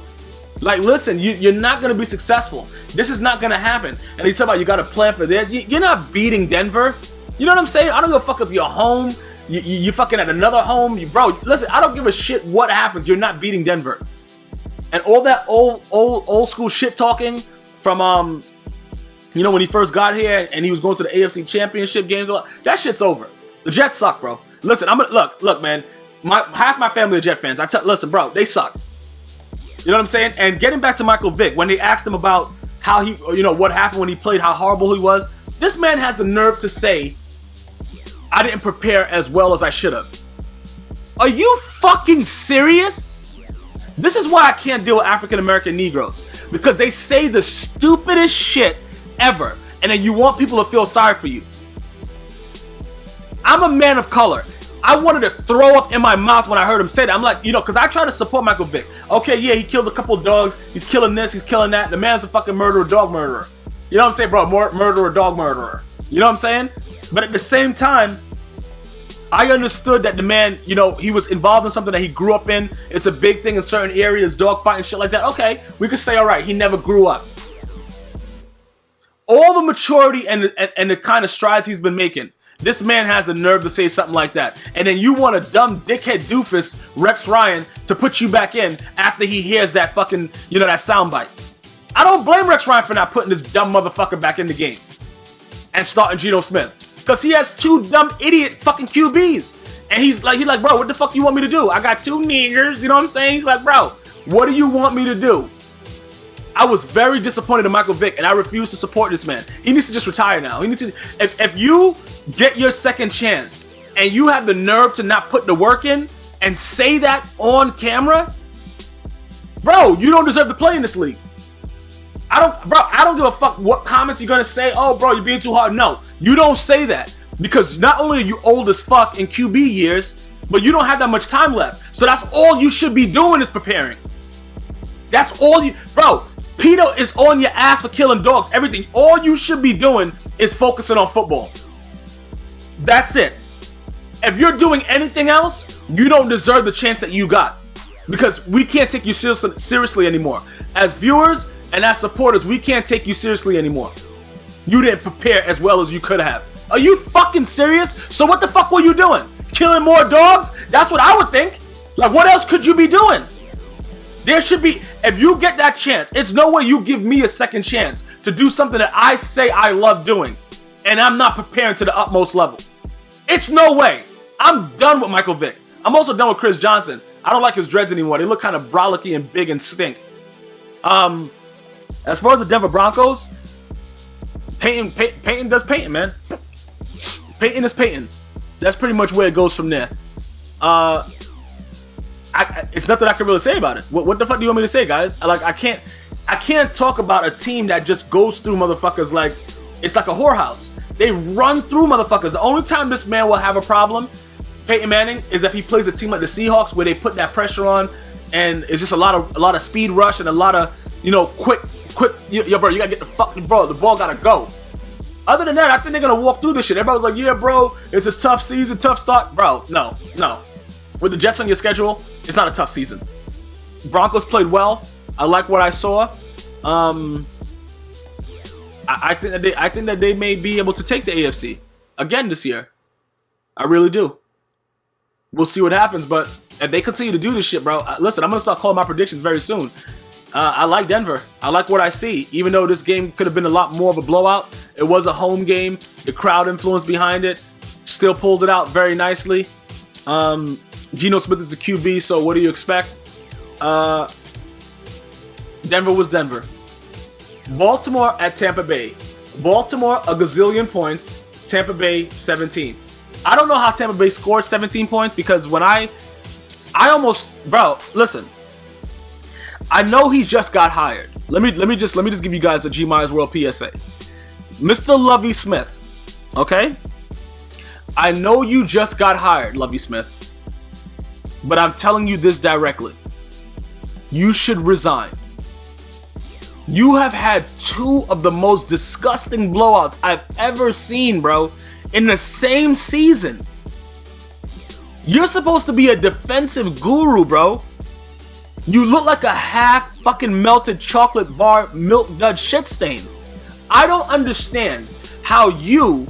Like, listen, you're not going to be successful. This is not going to happen. And you talk about you got to plan for this. You're not beating Denver. You know what I'm saying? I don't give a fuck if you're home. You fucking at another home. Bro, listen, I don't give a shit what happens. You're not beating Denver. And all that old school shit talking from, when he first got here and he was going to the AFC Championship games, that shit's over. The Jets suck, bro. Listen, look, man. Half my family are Jet fans. Listen, bro, they suck. You know what I'm saying? And getting back to Michael Vick, when they asked him about how he, what happened when he played, how horrible he was, this man has the nerve to say I didn't prepare as well as I should have. Are you fucking serious? This is why I can't deal with African-American Negroes. Because they say the stupidest shit ever. And then you want people to feel sorry for you. I'm a man of color. I wanted to throw up in my mouth when I heard him say that. I'm like, because I try to support Michael Vick. Okay, yeah, he killed a couple of dogs. He's killing this, he's killing that. The man's a fucking murderer, dog murderer. You know what I'm saying, bro? Murderer, dog murderer. You know what I'm saying? But at the same time, I understood that the man, he was involved in something that he grew up in. It's a big thing in certain areas, dog fighting, shit like that. Okay, we could say, all right, he never grew up. All the maturity and the kind of strides he's been making, this man has the nerve to say something like that. And then you want a dumb dickhead doofus, Rex Ryan, to put you back in after he hears that fucking, that soundbite. I don't blame Rex Ryan for not putting this dumb motherfucker back in the game and starting Geno Smith. Because he has two dumb idiot fucking QBs. And he's like, bro, what the fuck you want me to do? I got two niggers, you know what I'm saying? He's like, bro, what do you want me to do? I was very disappointed in Michael Vick, and I refuse to support this man. He needs to just retire now. He needs to. If you get your second chance and you have the nerve to not put the work in and say that on camera, bro, you don't deserve to play in this league. I don't give a fuck what comments you're gonna say. Oh, bro, you're being too hard. No, you don't say that, because not only are you old as fuck in QB years, but you don't have that much time left. So that's all you should be doing is preparing. That's all you, bro. Peter is on your ass for killing dogs. Everything. All you should be doing is focusing on football. That's it. If you're doing anything else, you don't deserve the chance that you got, because we can't take you seriously anymore. As viewers and as supporters, we can't take you seriously anymore. You didn't prepare as well as you could have. Are you fucking serious? So what the fuck were you doing? Killing more dogs? That's what I would think. Like, what else could you be doing? There should be, if you get that chance, it's no way you give me a second chance to do something that I say I love doing, and I'm not preparing to the utmost level. It's no way. I'm done with Michael Vick. I'm also done with Chris Johnson. I don't like his dreads anymore. They look kind of brolicky and big and stink. As far as the Denver Broncos, Peyton does Peyton, man. Peyton is Peyton. That's pretty much where it goes from there. It's nothing I can really say about it. What the fuck do you want me to say, guys? I can't talk about a team that just goes through motherfuckers like it's like a whorehouse. They run through motherfuckers. The only time this man will have a problem, Peyton Manning, is if he plays a team like the Seahawks, where they put that pressure on, and it's just a lot of speed rush and a lot of quick. Yo, bro, you gotta get the ball gotta go. Other than that, I think they're gonna walk through this shit. Everybody's like, yeah, bro, it's a tough season, tough start, bro. No. With the Jets on your schedule, it's not a tough season. Broncos played well. I like what I saw. I think that they may be able to take the AFC again this year. I really do. We'll see what happens, but if they continue to do this shit, bro, listen, I'm gonna start calling my predictions very soon. I like Denver. I like what I see. Even though this game could have been a lot more of a blowout, it was a home game. The crowd influence behind it still pulled it out very nicely. Geno Smith is the QB, so what do you expect? Denver was Denver. Baltimore at Tampa Bay. Baltimore, a gazillion points. Tampa Bay, 17. I don't know how Tampa Bay scored 17 points, because when I almost, bro, listen. I know he just got hired. Let me just give you guys a GmiasWorld PSA. Mr. Lovie Smith, okay? I know you just got hired, Lovie Smith. But I'm telling you this directly. You should resign. You have had two of the most disgusting blowouts I've ever seen, bro, in the same season. You're supposed to be a defensive guru, bro. You look like a half fucking melted chocolate bar milk dud shit stain. I don't understand how you,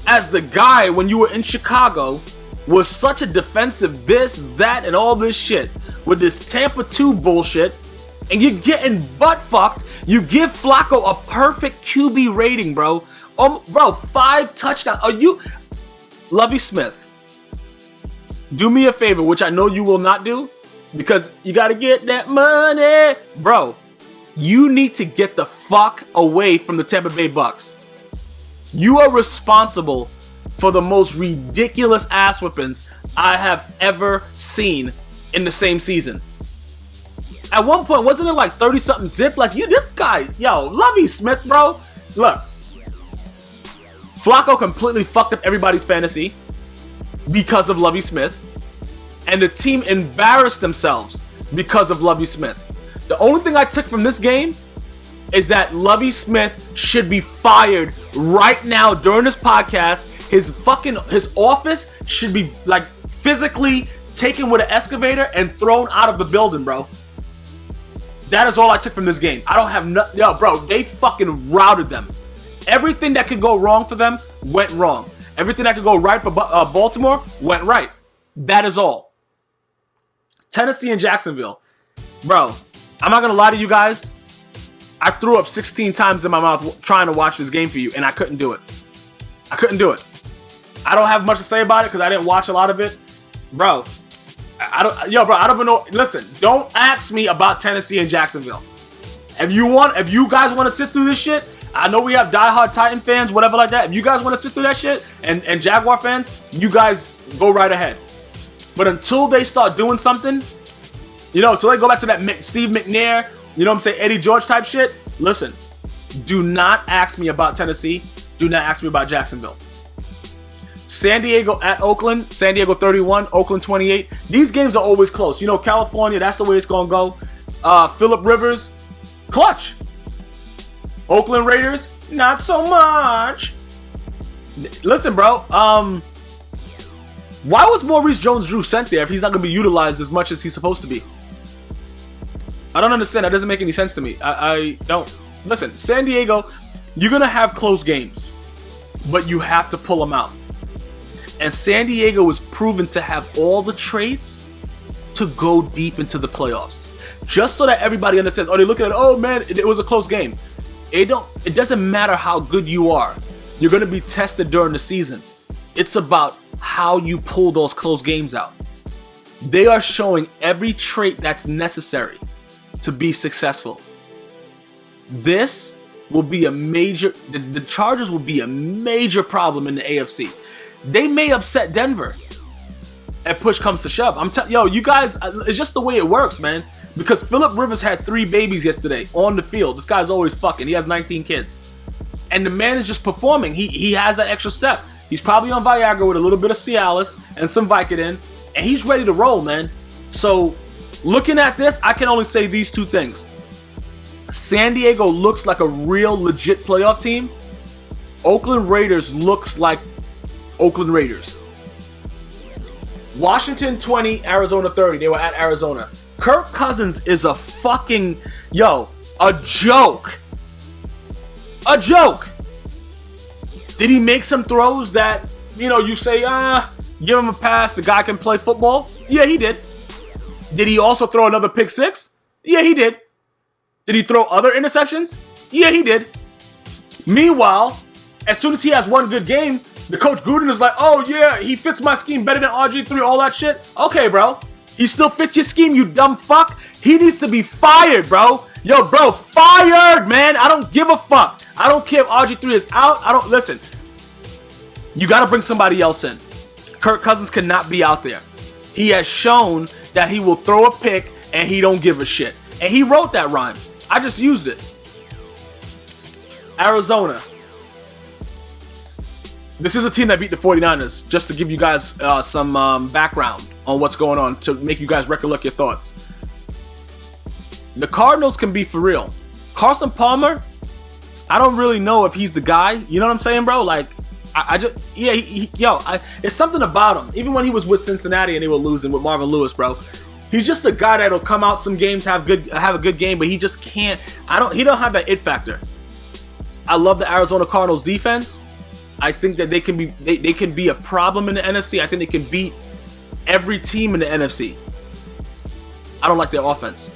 as the guy when you were in Chicago, was such a defensive this, that, and all this shit with this Tampa 2 bullshit, and you're getting butt fucked. You give Flacco a perfect QB rating, bro. Bro, 5 touchdowns. Are you, Lovie Smith? Do me a favor, which I know you will not do, because you gotta get that money, bro. You need to get the fuck away from the Tampa Bay Bucks. You are responsible for the most ridiculous ass whippings I have ever seen in the same season. At one point, wasn't it like 30-something zip? Like, this guy, Lovie Smith, bro. Look, Flacco completely fucked up everybody's fantasy because of Lovie Smith. And the team embarrassed themselves because of Lovie Smith. The only thing I took from this game is that Lovie Smith should be fired right now during this podcast. His office should be like physically taken with an excavator and thrown out of the building, bro. That is all I took from this game. I don't have nothing. Bro, they fucking routed them. Everything that could go wrong for them went wrong. Everything that could go right for Baltimore went right. That is all. Tennessee and Jacksonville. Bro, I'm not going to lie to you guys. I threw up 16 times in my mouth trying to watch this game for you, and I couldn't do it. I couldn't do it. I don't have much to say about it because I didn't watch a lot of it. Bro, I don't even know. Listen, don't ask me about Tennessee and Jacksonville. If you guys want to sit through this shit, I know we have diehard Titan fans, whatever like that. If you guys want to sit through that shit, and Jaguar fans, you guys go right ahead. But until they start doing something, until they go back to that Steve McNair, Eddie George type shit, listen, do not ask me about Tennessee. Do not ask me about Jacksonville. San Diego at Oakland. San Diego 31, Oakland 28. These games are always close. California, that's the way it's going to go. Phillip Rivers, clutch. Oakland Raiders, not so much. Listen, bro. Why was Maurice Jones-Drew sent there if he's not going to be utilized as much as he's supposed to be? I don't understand. That doesn't make any sense to me. I don't. Listen, San Diego, you're going to have close games, but you have to pull them out. And San Diego is proven to have all the traits to go deep into the playoffs. Just so that everybody understands. They look at it, oh man, it was a close game. It doesn't matter how good you are. You're going to be tested during the season. It's about how you pull those close games out. They are showing every trait that's necessary to be successful. This will be the Chargers will be a major problem in the AFC. They may upset Denver if push comes to shove. You guys, it's just the way it works, man. Because Phillip Rivers had 3 babies yesterday on the field. This guy's always fucking. He has 19 kids. And the man is just performing. He has that extra step. He's probably on Viagra with a little bit of Cialis and some Vicodin. And he's ready to roll, man. So, looking at this, I can only say these 2 things. San Diego looks like a real legit playoff team. Oakland Raiders looks like Oakland Raiders. Washington 20, Arizona 30. They were at Arizona. Kirk Cousins is a fucking, a joke. A joke. Did he make some throws that, you say, give him a pass, the guy can play football? Yeah, he did. Did he also throw another pick 6? Yeah, he did. Did he throw other interceptions? Yeah, he did. Meanwhile, as soon as he has one good game, the coach Gruden is like, oh yeah, he fits my scheme better than RG3, all that shit. Okay, bro. He still fits your scheme, you dumb fuck. He needs to be fired, bro. Bro, fired, man. I don't give a fuck. I don't care if RG3 is out. Listen. You got to bring somebody else in. Kirk Cousins cannot be out there. He has shown that he will throw a pick and he don't give a shit. And he wrote that rhyme. I just used it. Arizona. This is a team that beat the 49ers, just to give you guys some background on what's going on, to make you guys recollect your thoughts. The Cardinals can be for real. Carson Palmer, I don't really know if he's the guy. You know what I'm saying, bro? Like, it's something about him. Even when he was with Cincinnati and they were losing with Marvin Lewis, bro. He's just a guy that'll come out some games, have a good game, but he just can't. He don't have that it factor. I love the Arizona Cardinals defense. I think that they can be a problem in the NFC. I think they can beat every team in the NFC. I don't like their offense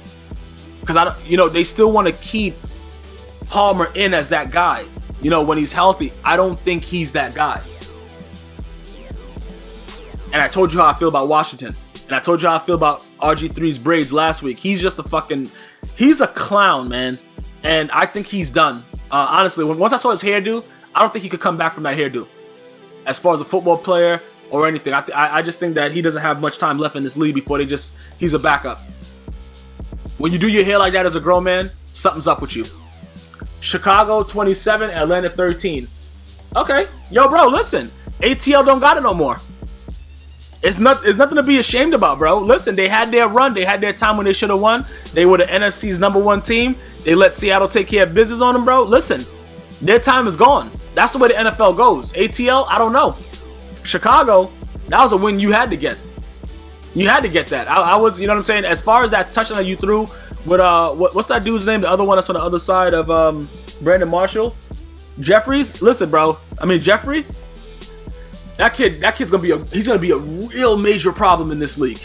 because they still want to keep Palmer in as that guy. When he's healthy, I don't think he's that guy. And I told you how I feel about Washington. And I told you how I feel about RG3's braids last week. He's just he's a clown, man. And I think he's done. Honestly, once I saw his hairdo, I don't think he could come back from that hairdo. as far as a football player or anything. I just think that he doesn't have much time left in this league before he's a backup. When you do your hair like that as a grown man, something's up with you. Chicago 27, Atlanta 13. Okay, yo, bro, listen. ATL don't got it no more. It's nothing to be ashamed about, bro. Listen, they had their run. They had their time when they should have won. They were the NFC's #1 team. They let Seattle take care of business on them, bro. Listen, their time is gone. That's the way the NFL goes. ATL, I don't know. Chicago, that was a win you had to get. You had to get that. I was, you know what I'm saying? As far as that touchdown that you threw with, what's that dude's name? The other one that's on the other side of Brandon Marshall? Jeffries? Listen, bro. I mean, Jeffrey? That kid's gonna be a real major problem in this league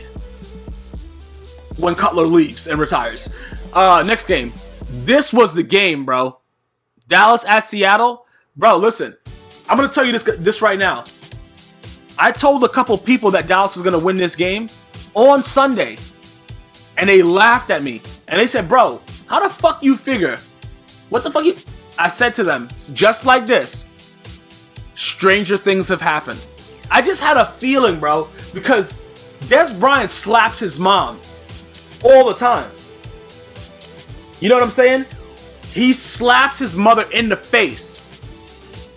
when Cutler leaves and retires. Next game. This was the game, bro. Dallas at Seattle. Bro, listen. I'm gonna tell you this right now. I told a couple people that Dallas was gonna win this game on Sunday, and they laughed at me. And they said, bro, how the fuck you figure? What the fuck you... I said to them, just like this, stranger things have happened. I just had a feeling, bro, because Des Bryant slaps his mom all the time. You know what I'm saying? He slaps his mother in the face.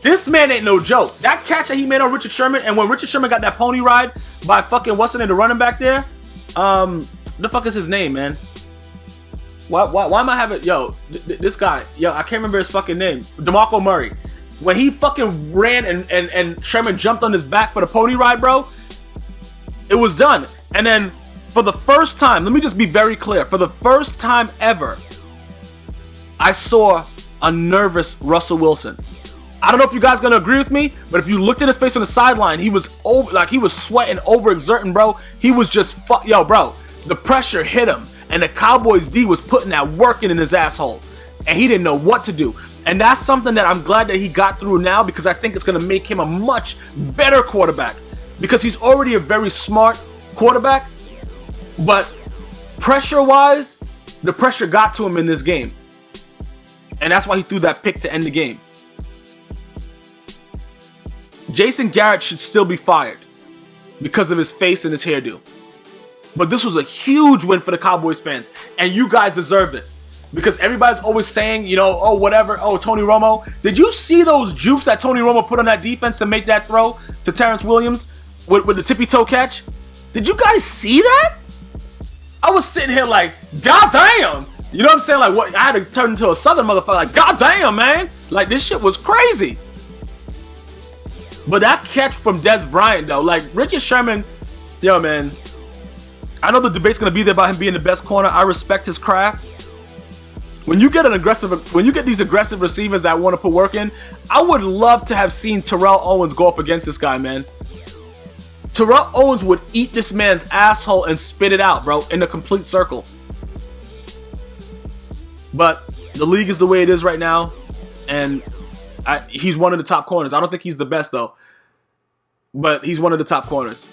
This man ain't no joke. That catch that he made on Richard Sherman, and when Richard Sherman got that pony ride by fucking what's the name, the running back there? The fuck is his name, man? Why am I having... Yo, this guy. Yo, I can't remember his fucking name. DeMarco Murray. When he fucking ran and Sherman jumped on his back for the pony ride, bro, it was done. And then for the first time, let me just be very clear. For the first time ever, I saw a nervous Russell Wilson. I don't know if you guys gonna agree with me, but if you looked at his face on the sideline, he was he was sweating, overexerting, bro. He was just yo, bro. The pressure hit him, and the Cowboys D was putting that work in his asshole, and he didn't know what to do. And that's something that I'm glad that he got through now, because I think it's gonna make him a much better quarterback, because he's already a very smart quarterback, but pressure-wise, the pressure got to him in this game, and that's why he threw that pick to end the game. Jason Garrett should still be fired because of his face and his hairdo. But this was a huge win for the Cowboys fans, and you guys deserved it. Because everybody's always saying, you know, oh, whatever, oh, Tony Romo. Did you see those jukes that Tony Romo put on that defense to make that throw to Terrence Williams with the tippy toe catch? Did you guys see that? I was sitting here like, goddamn. You know what I'm saying? Like, what? I had to turn into a southern motherfucker. Like, goddamn, man. Like, this shit was crazy. But that catch from Des Bryant, though, like, Richard Sherman, yo, man, I know the debate's gonna be there about him being the best corner. I respect his craft. When you get these aggressive receivers that want to put work in, I would love to have seen Terrell Owens go up against this guy, man. Terrell Owens would eat this man's asshole and spit it out, bro, in a complete circle. But the league is the way it is right now, and he's one of the top corners. I don't think he's the best, though, but he's one of the top corners.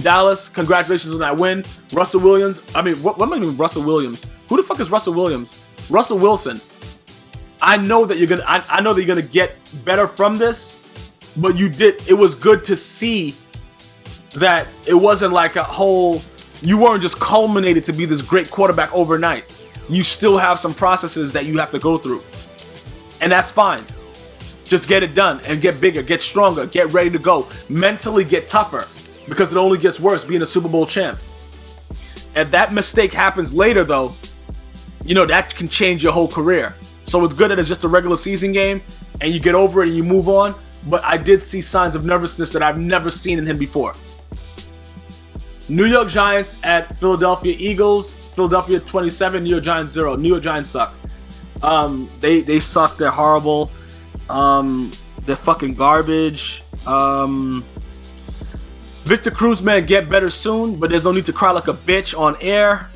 Dallas, congratulations on that win. Russell Williams. I mean, what am I mean, Russell Williams? Who the fuck is Russell Williams? Russell Wilson. I know that you're gonna get better from this, but you did. It was good to see that it wasn't like a whole. You weren't just culminated to be this great quarterback overnight. You still have some processes that you have to go through, and that's fine. Just get it done and get bigger, get stronger, get ready to go. Mentally get tougher. Because it only gets worse being a Super Bowl champ. If that mistake happens later, though, you know, that can change your whole career. So it's good that it's just a regular season game and you get over it and you move on. But I did see signs of nervousness that I've never seen in him before. New York Giants at Philadelphia Eagles. Philadelphia 27, New York Giants 0. New York Giants suck. They suck. They're horrible. They're fucking garbage. Victor Cruz, man, get better soon, but there's no need to cry like a bitch on air.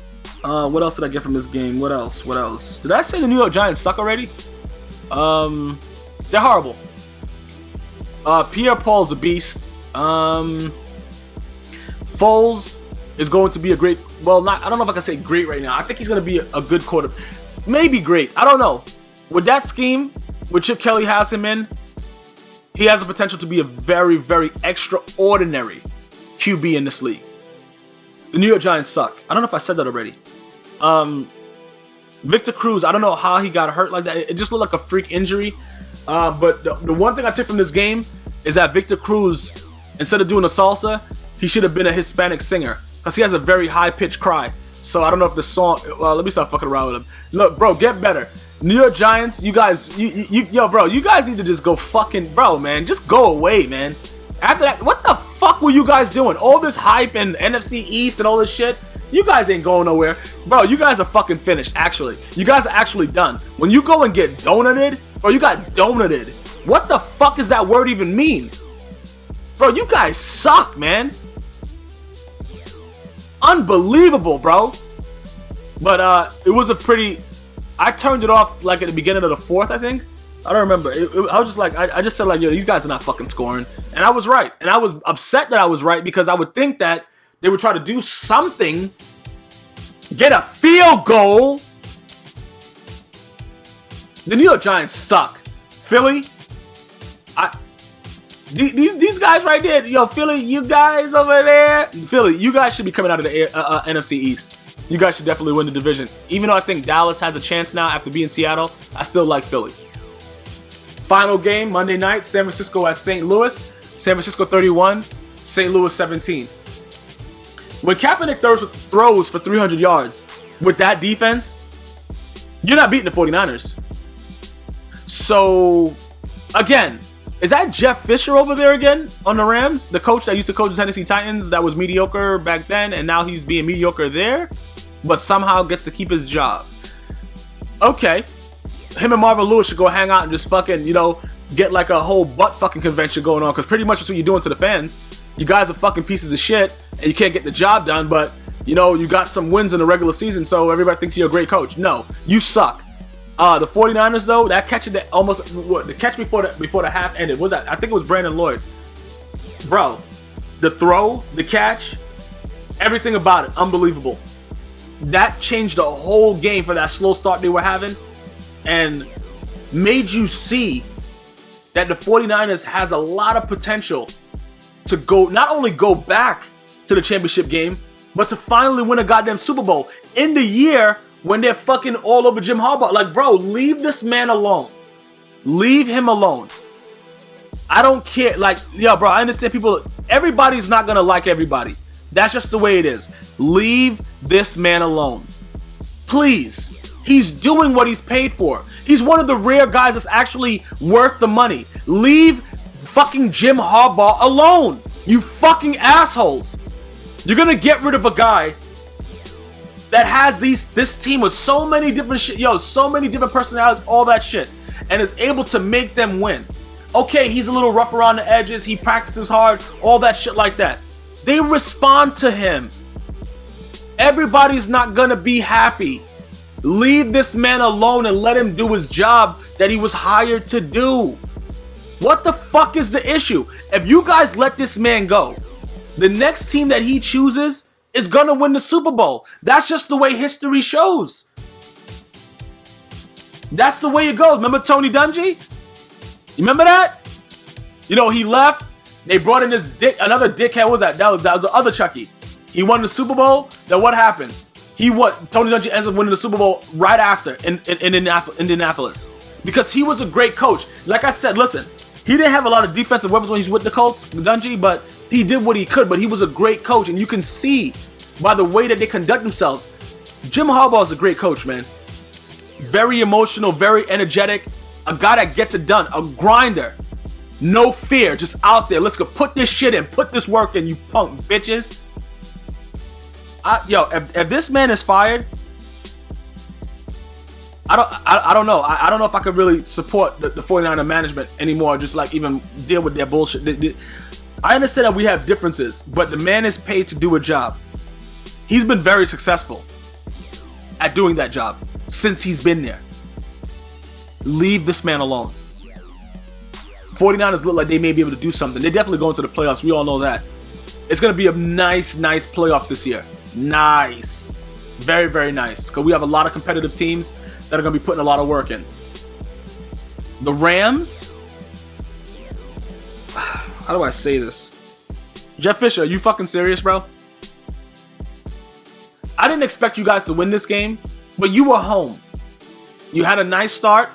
What else did I get from this game? What else? Did I say the New York Giants suck already? They're horrible. Pierre Paul's a beast. Foles is going to be a great, well, I don't know if I can say great right now. I think he's going to be a good quarterback. Maybe great. I don't know. With that scheme, with Chip Kelly has him in, he has the potential to be a very, very extraordinary QB in this league. The New York Giants suck. I don't know if I said that already. Victor Cruz, I don't know how he got hurt like that. It just looked like a freak injury. But the one thing I took from this game is that Victor Cruz, instead of doing a salsa, he should have been a Hispanic singer. Because he has a very high-pitched cry. So I don't know if the song... Well, let me stop fucking around with him. Look, bro, get better. New York Giants, you guys... Yo, bro, you guys need to just go fucking... Bro, man, just go away, man. After that, what the fuck were you guys doing? All this hype and NFC East and all this shit? You guys ain't going nowhere. Bro, you guys are fucking finished, actually. You guys are actually done. When you go and get donated, bro, you got donated. What the fuck does that word even mean? Bro, you guys suck, man. Unbelievable, bro. But it was a pretty... I turned it off like at the beginning of the fourth, I think. I don't remember. I was just like, I just said like, yo, these guys are not fucking scoring. And I was right. And I was upset that I was right because I would think that they would try to do something, get a field goal. The New York Giants suck. Philly, these guys right there, yo, Philly, you guys over there, Philly, you guys should be coming out of the NFC East. You guys should definitely win the division. Even though I think Dallas has a chance now after being Seattle, I still like Philly. Final game, Monday night, San Francisco at St. Louis. San Francisco 31, St. Louis 17. When Kaepernick throws for 300 yards with that defense, you're not beating the 49ers. So, again, is that Jeff Fisher over there again on the Rams? The coach that used to coach the Tennessee Titans that was mediocre back then, and now he's being mediocre there, but somehow gets to keep his job. Okay. Him and Marvin Lewis should go hang out and just fucking, get like a whole butt fucking convention going on, because pretty much that's what you're doing to the fans. You guys are fucking pieces of shit, and you can't get the job done, but, you got some wins in the regular season, so everybody thinks you're a great coach. No, you suck. The 49ers, though, that catch that almost, the catch before the half ended, was that? I think it was Brandon Lloyd. Bro, the throw, the catch, everything about it, unbelievable. That changed the whole game for that slow start they were having, and made you see that the 49ers has a lot of potential to not only go back to the championship game, but to finally win a goddamn Super Bowl in the year when they're fucking all over Jim Harbaugh. Like, bro, leave this man alone. Leave him alone. I don't care. Like, yo, bro, I understand everybody's not gonna like everybody. That's just the way it is. Leave this man alone. Please. He's doing what he's paid for. He's one of the rare guys that's actually worth the money. Leave fucking Jim Harbaugh alone. You fucking assholes. You're gonna get rid of a guy that has this team with so many different shit, so many different personalities, all that shit, and is able to make them win. Okay, he's a little rough around the edges, he practices hard, all that shit like that. They respond to him. Everybody's not gonna be happy. Leave this man alone and let him do his job that he was hired to do. What the fuck is the issue? If you guys let this man go, the next team that he chooses is gonna win the Super Bowl. That's just the way history shows. That's the way it goes. Remember Tony Dungy? You remember that? He left. They brought in this another dickhead. What was that? That was the other Chucky. He won the Super Bowl. Then what happened? Tony Dungy ends up winning the Super Bowl right after in Indianapolis. Because he was a great coach. Like I said, listen, he didn't have a lot of defensive weapons when he was with the Colts, Dungy, but he did what he could. But he was a great coach, and you can see by the way that they conduct themselves. Jim Harbaugh is a great coach, man. Very emotional, very energetic, a guy that gets it done, a grinder. No fear, just out there. Let's go put this shit in, put this work in, you punk bitches. If this man is fired, I don't know. I don't know if I could really support the 49er management anymore. Just like even deal with their bullshit. I understand that we have differences, but the man is paid to do a job. He's been very successful at doing that job since he's been there. Leave this man alone. 49ers look like they may be able to do something. They're definitely going to the playoffs. We all know that. It's going to be a nice playoff this year. Nice. Very, very nice. Because we have a lot of competitive teams that are going to be putting a lot of work in. The Rams, How do I say this? Jeff Fisher, are you fucking serious, bro? I didn't expect you guys to win this game, but you were home. You had a nice start.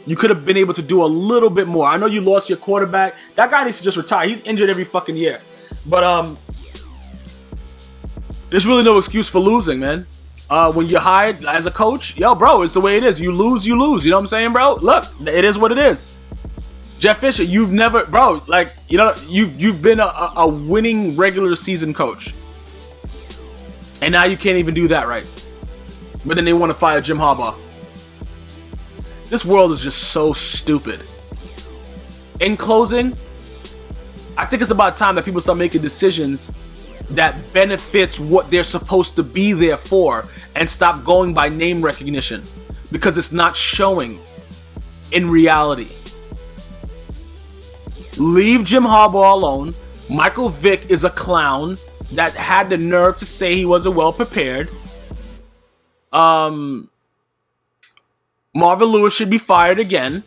You could have been able to do a little bit more. I know you lost your quarterback. That guy needs to just retire. He's injured every fucking year. But there's really no excuse for losing, man. When you're hired as a coach, yo, bro, it's the way it is. You lose, you lose. You know what I'm saying, bro? Look, it is what it is. Jeff Fisher, you've never, bro, like, you know, you've been a winning regular season coach. And now you can't even do that right. But then they want to fire Jim Harbaugh. This world is just so stupid. In closing, I think it's about time that people start making decisions that benefits what they're supposed to be there for and stop going by name recognition because it's not showing in reality. Leave Jim Harbaugh alone. Michael Vick is a clown that had the nerve to say he wasn't well prepared. Marvin Lewis should be fired again.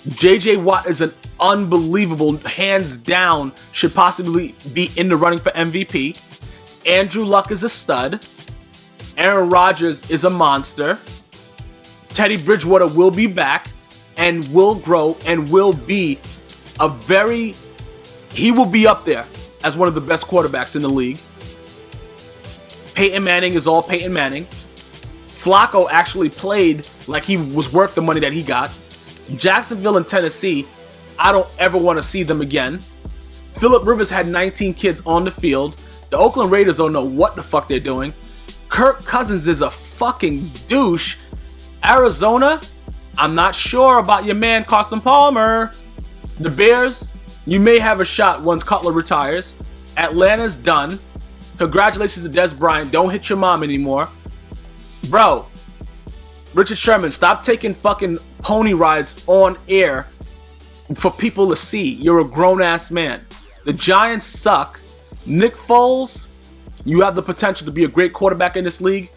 JJ Watt is an unbelievable, hands down, should possibly be in the running for MVP. Andrew Luck is a stud. Aaron Rodgers is a monster. Teddy Bridgewater will be back and will grow and will be he will be up there as one of the best quarterbacks in the league. Peyton Manning is all Peyton Manning. Flacco actually played like he was worth the money that he got. Jacksonville and Tennessee, I don't ever want to see them again. Phillip Rivers had 19 kids on the field. The Oakland Raiders don't know what the fuck they're doing. Kirk Cousins is a fucking douche. Arizona, I'm not sure about your man Carson Palmer. The Bears, you may have a shot once Cutler retires. Atlanta's done. Congratulations to Des Bryant. Don't hit your mom anymore. Bro, Richard Sherman, stop taking fucking pony rides on air for people to see. You're a grown-ass man. The Giants suck. Nick Foles, you have the potential to be a great quarterback in this league.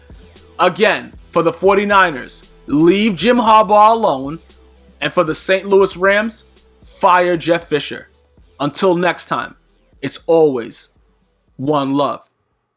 Again, for the 49ers, leave Jim Harbaugh alone. And for the St. Louis Rams, fire Jeff Fisher. Until next time, it's always one love.